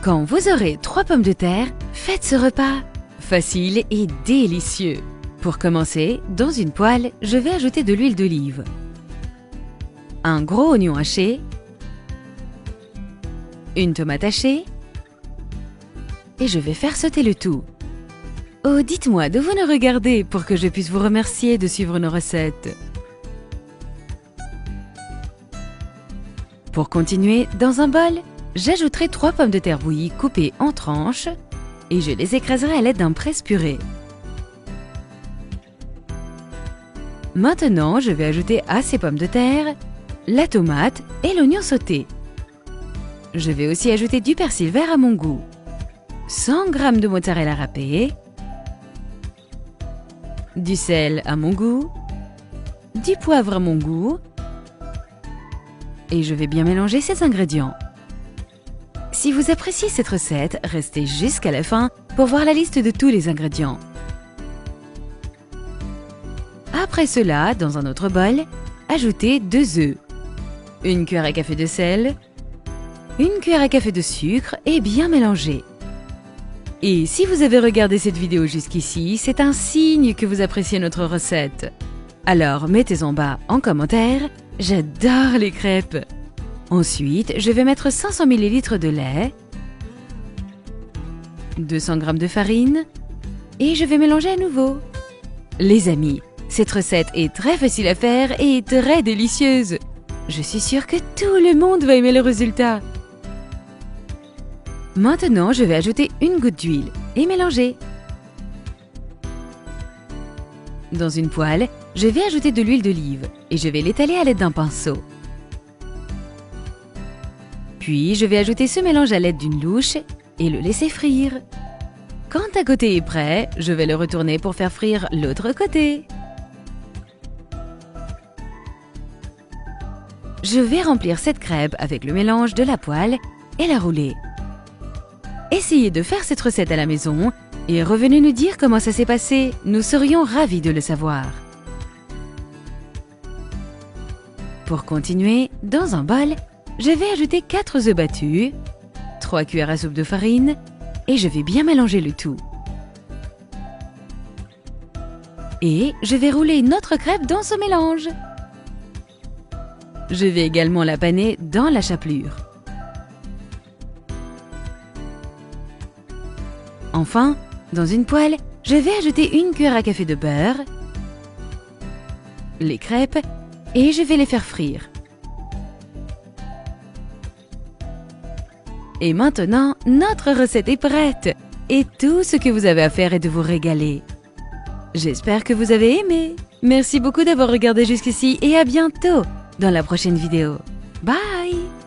Quand vous aurez 3 pommes de terre, faites ce repas facile et délicieux. Pour commencer, dans une poêle, je vais ajouter de l'huile d'olive, un gros oignon haché, une tomate hachée et je vais faire sauter le tout. Oh, dites-moi de vous nous regarder pour que je puisse vous remercier de suivre nos recettes. Pour continuer, dans un bol, j'ajouterai 3 pommes de terre bouillies coupées en tranches et je les écraserai à l'aide d'un presse-purée. Maintenant, je vais ajouter à ces pommes de terre la tomate et l'oignon sauté. Je vais aussi ajouter du persil vert à mon goût, 100 g de mozzarella râpée, du sel à mon goût, du poivre à mon goût et je vais bien mélanger ces ingrédients. Si vous appréciez cette recette, restez jusqu'à la fin pour voir la liste de tous les ingrédients. Après cela, dans un autre bol, ajoutez 2 œufs, une cuillère à café de sel, une cuillère à café de sucre et bien mélanger. Et si vous avez regardé cette vidéo jusqu'ici, c'est un signe que vous appréciez notre recette. Alors mettez en bas en commentaire, j'adore les crêpes. Ensuite, je vais mettre 500 ml de lait, 200 g de farine et je vais mélanger à nouveau. Les amis, cette recette est très facile à faire et très délicieuse. Je suis sûre que tout le monde va aimer le résultat. Maintenant, je vais ajouter une goutte d'huile et mélanger. Dans une poêle, je vais ajouter de l'huile d'olive et je vais l'étaler à l'aide d'un pinceau. Puis, je vais ajouter ce mélange à l'aide d'une louche et le laisser frire. Quand un côté est prêt, je vais le retourner pour faire frire l'autre côté. Je vais remplir cette crêpe avec le mélange de la poêle et la rouler. Essayez de faire cette recette à la maison et revenez nous dire comment ça s'est passé. Nous serions ravis de le savoir. Pour continuer, dans un bol, je vais ajouter 4 œufs battus, 3 cuillères à soupe de farine et je vais bien mélanger le tout. Et je vais rouler notre crêpe dans ce mélange. Je vais également la paner dans la chapelure. Enfin, dans une poêle, je vais ajouter une cuillère à café de beurre, les crêpes et je vais les faire frire. Et maintenant, notre recette est prête et tout ce que vous avez à faire est de vous régaler. J'espère que vous avez aimé. Merci beaucoup d'avoir regardé jusqu'ici et à bientôt dans la prochaine vidéo. Bye!